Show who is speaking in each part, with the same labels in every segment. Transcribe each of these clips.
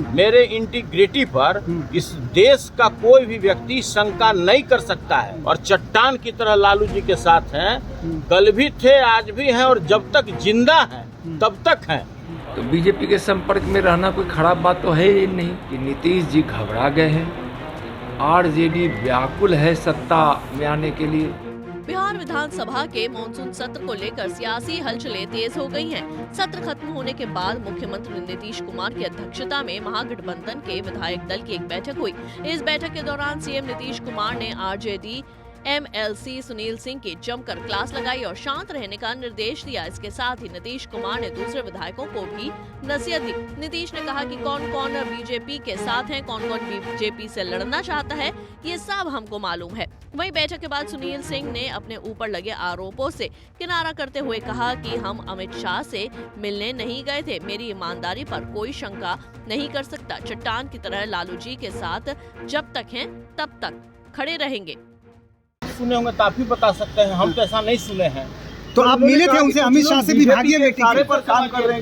Speaker 1: मेरे इंटीग्रिटी पर इस देश का कोई भी व्यक्ति शंका नहीं कर सकता है। और चट्टान की तरह लालू जी के साथ हैं, कल भी थे, आज भी हैं और जब तक जिंदा हैं तब तक हैं।
Speaker 2: तो बीजेपी के संपर्क में रहना कोई खराब बात तो है ही नहीं कि नीतीश जी घबरा गए हैं, आरजेडी व्याकुल है सत्ता में आने के लिए।
Speaker 3: बिहार विधानसभा के मॉनसून सत्र को लेकर सियासी हलचलें तेज हो गई हैं। सत्र खत्म होने के बाद मुख्यमंत्री नीतीश कुमार की अध्यक्षता में महागठबंधन के विधायक दल की एक बैठक हुई। इस बैठक के दौरान सीएम नीतीश कुमार ने आरजेडी एमएलसी सुनील सिंह की जमकर क्लास लगाई और शांत रहने का निर्देश दिया। इसके साथ ही नीतीश कुमार ने दूसरे विधायकों को भी नसीहत दी। नीतीश ने कहा कि कौन कौन बीजेपी के साथ है, कौन कौन बीजेपी से लड़ना चाहता है, ये सब हमको मालूम है। वहीं बैठक के बाद सुनील सिंह ने अपने ऊपर लगे आरोपों से किनारा करते हुए कहा कि हम अमित शाह से मिलने नहीं गए थे, मेरी ईमानदारी पर कोई शंका नहीं कर सकता। चट्टान की तरह लालू जी के साथ जब तक हैं तब तक खड़े रहेंगे।
Speaker 1: सुने होंगे तो आप ही बता सकते हैं, हम तो ऐसा नहीं सुने हैं।
Speaker 4: तो आप मिले थे उनसे, अमित शाह से विभागीय मीटिंग
Speaker 1: सारे पर काम कर रहे हैं।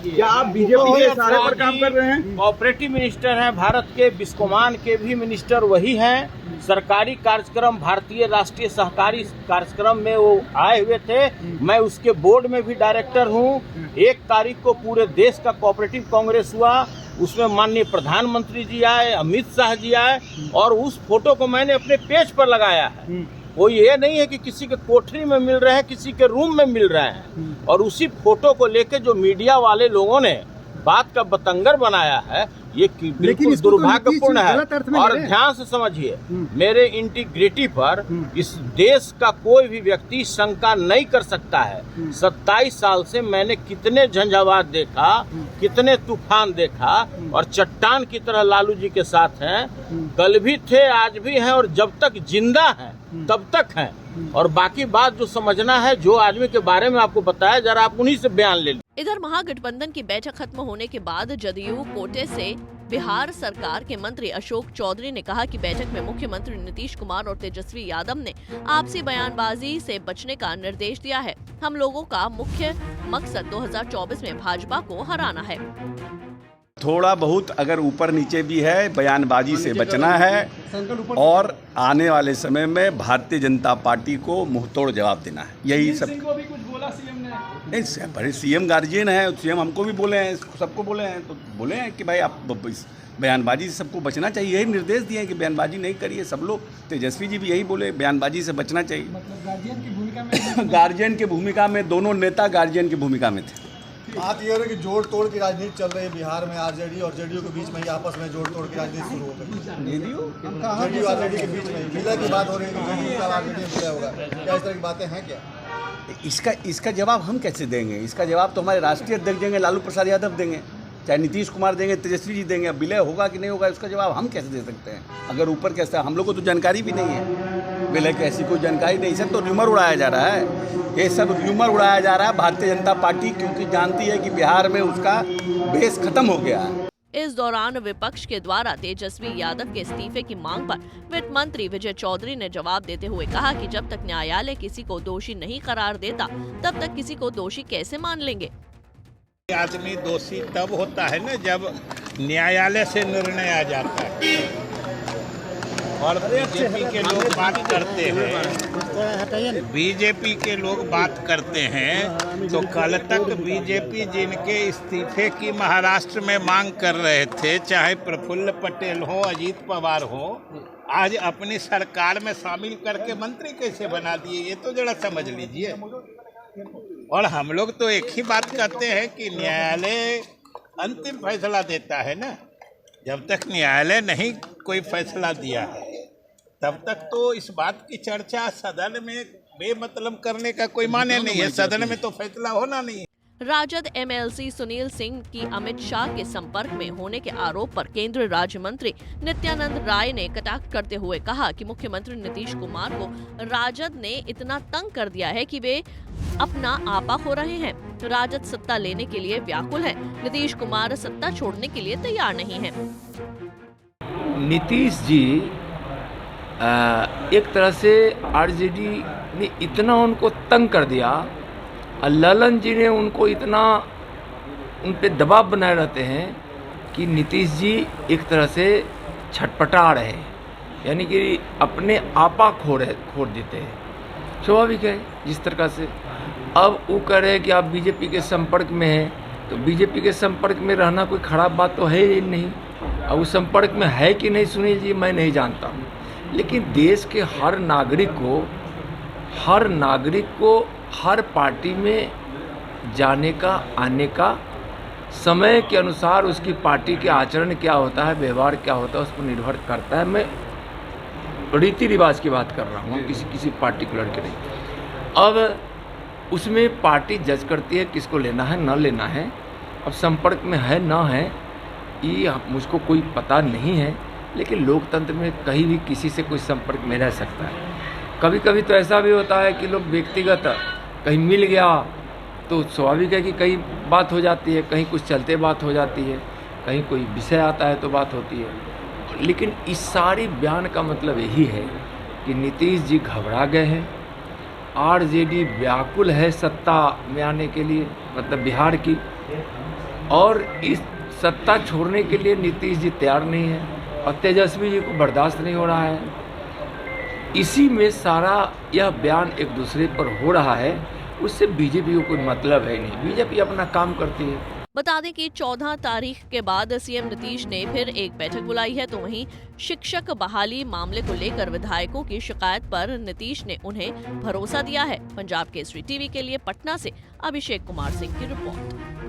Speaker 4: क्या आप बीजेपी के सारे पर काम कर रहे हैं?
Speaker 1: ऑपरेटिव मिनिस्टर हैं भारत के, बिस्कोमान के भी मिनिस्टर वही हैं। सरकारी कार्यक्रम, भारतीय राष्ट्रीय सहकारी कार्यक्रम में वो आए हुए थे। मैं उसके बोर्ड में भी डायरेक्टर हूँ। 1 तारीख को पूरे देश का कोऑपरेटिव कांग्रेस हुआ, उसमें माननीय प्रधानमंत्री जी आए, अमित शाह जी आए और उस फोटो को मैंने अपने पेज पर लगाया है। वो ये नहीं है कि किसी के कोठरी में मिल रहे हैं, किसी के रूम में मिल रहे हैं। और उसी फोटो को लेके जो मीडिया वाले लोगों ने बात का बतंगर बनाया है, ये बिल्कुल दुर्भाग्यपूर्ण है। और ध्यान से समझिए, मेरे इंटीग्रिटी पर इस देश का कोई भी व्यक्ति शंका नहीं कर सकता है। 27 साल से मैंने कितने झंझावात देखा, कितने तूफान देखा और चट्टान की तरह लालू जी के साथ हैं, कल भी थे, आज भी हैं और जब तक जिंदा हैं तब तक हैं। और बाकी बात जो समझना है, जो आदमी के बारे में आपको बताया, जरा आप उन्हीं से बयान ले लीजिए।
Speaker 3: इधर महागठबंधन की बैठक खत्म होने के बाद जदयू कोटे से बिहार सरकार के मंत्री अशोक चौधरी ने कहा कि बैठक में मुख्यमंत्री नीतीश कुमार और तेजस्वी यादव ने आपसी बयानबाजी से बचने का निर्देश दिया है। हम लोगों का मुख्य मकसद 2024 में भाजपा को हराना है।
Speaker 5: थोड़ा बहुत अगर ऊपर नीचे भी है, बयानबाजी से बचना है और आने वाले समय में भारतीय जनता पार्टी को मुंहतोड़ जवाब देना है। यही सब को भी कुछ बोला सीएम ने? नहीं, बड़े सीएम गार्जियन है, सीएम हमको भी बोले हैं, सबको बोले हैं, तो बोले हैं कि भाई आप बयानबाजी से सबको बचना चाहिए। यही निर्देश दिए हैं कि बयानबाजी नहीं करिए सब लोग। तेजस्वी जी भी यही बोले, बयानबाजी से बचना चाहिए।
Speaker 4: मतलब गार्जियन की भूमिका में
Speaker 5: गार्जियन की भूमिका में दोनों नेता गार्जियन की भूमिका में थे।
Speaker 6: बात ये हो रही है कि जोड़ तोड़ की राजनीति चल रही है बिहार में। आरजेडी और जेडीयू के बीच में ही आपस में जोड़ तोड़ की राजनीति शुरू हो गई। जेडीयू आरजेडी के बीच में विलय की बात हो रही है कि जेडीयू का आरजेडी में विलय होगा। क्या इस तरह की बातें हैं क्या?
Speaker 5: इसका जवाब हम कैसे देंगे? इसका जवाब तो हमारे राष्ट्रीय अध्यक्ष देंगे, लालू प्रसाद यादव देंगे, चाहे नीतीश कुमार देंगे, तेजस्वी जी देंगे। विलय होगा कि नहीं होगा, इसका जवाब हम कैसे दे सकते हैं? अगर ऊपर कैसा, हम लोग को तो जानकारी भी नहीं है, विलय की ऐसी कोई जानकारी नहीं। सब तो र्यूमर उड़ाया जा रहा है, ये सब र्यूमर उड़ाया जा रहा है। भारतीय जनता पार्टी क्योंकि जानती है कि बिहार में उसका बेस खत्म हो गया है।
Speaker 3: इस दौरान विपक्ष के द्वारा तेजस्वी यादव के इस्तीफे की मांग पर वित्त मंत्री विजय चौधरी ने जवाब देते हुए कहा कि जब तक न्यायालय किसी को दोषी नहीं करार देता, तब तक किसी को दोषी कैसे मान लेंगे?
Speaker 7: आदमी दोषी तब होता है ना जब न्यायालय से निर्णय आ जाता है। और बीजेपी के लोग बात करते हैं, बीजेपी के लोग बात करते हैं, तो कल तक बीजेपी जिनके इस्तीफे की महाराष्ट्र में मांग कर रहे थे, चाहे प्रफुल्ल पटेल हो, अजीत पवार हो, आज अपनी सरकार में शामिल करके मंत्री कैसे बना दिए? ये तो जरा समझ लीजिए। और हम लोग तो एक ही बात कहते हैं कि न्यायालय अंतिम फैसला देता है ना। जब तक न्यायालय नहीं कोई फैसला दिया है, तब तक तो इस बात की चर्चा सदन में बेमतलब करने का कोई माने नहीं है। सदन में तो फैसला होना नहीं है।
Speaker 3: राजद एमएलसी सुनील सिंह की अमित शाह के संपर्क में होने के आरोप पर केंद्रीय राज्य मंत्री नित्यानंद राय ने कटाक्ष करते हुए कहा कि मुख्यमंत्री नीतीश कुमार को राजद ने इतना तंग कर दिया है कि वे अपना आपा खो रहे हैं। राजद सत्ता लेने के लिए व्याकुल है, नीतीश कुमार सत्ता छोड़ने के लिए तैयार नहीं है।
Speaker 2: नीतीश जी एक तरह से आरजेडी ने इतना उनको तंग कर दिया और ललन जी ने उनको इतना उन पे दबाव बनाए रहते हैं कि नीतीश जी एक तरह से छटपटा रहे हैं, यानी कि अपने आपा खो देते हैं। स्वाभाविक है जिस तरह से अब वो कह रहे हैं कि आप बीजेपी के संपर्क में हैं, तो बीजेपी के संपर्क में रहना कोई खराब बात तो है ही नहीं। अब वो संपर्क में है कि नहीं सुनील जी मैं नहीं जानता हूँ, लेकिन देश के हर नागरिक को हर पार्टी में जाने का आने का समय के अनुसार उसकी पार्टी के आचरण क्या होता है, व्यवहार क्या होता है, उस पर निर्भर करता है। मैं रीति रिवाज की बात कर रहा हूँ, किसी पार्टिकुलर के नहीं। अब उसमें पार्टी जज करती है किसको लेना है न लेना है। अब संपर्क में है न है ये मुझको कोई पता नहीं है, लेकिन लोकतंत्र में कहीं भी किसी से कोई संपर्क में रह सकता है। कभी कभी तो ऐसा भी होता है कि लोग व्यक्तिगत कहीं मिल गया तो स्वाभाविक है कि कहीं बात हो जाती है, कहीं कुछ चलते बात हो जाती है, कहीं कोई विषय आता है तो बात होती है। लेकिन इस सारी बयान का मतलब यही है कि नीतीश जी घबरा गए हैं, आरजेडी व्याकुल है सत्ता में आने के लिए, मतलब बिहार की, और इस सत्ता छोड़ने के लिए नीतीश जी तैयार नहीं है और तेजस्वी जी को बर्दाश्त नहीं हो रहा है। इसी में सारा यह बयान एक दूसरे पर हो रहा है, उससे बीजेपी को कोई मतलब है नहीं। बीजेपी अपना काम करती है।
Speaker 3: बता दें कि 14 तारीख के बाद सीएम नीतीश ने फिर एक बैठक बुलाई है, तो वहीं शिक्षक बहाली मामले को लेकर विधायकों की शिकायत पर नीतीश ने उन्हें भरोसा दिया है। पंजाब केसरी टीवी के लिए पटना से अभिषेक कुमार सिंह की रिपोर्ट।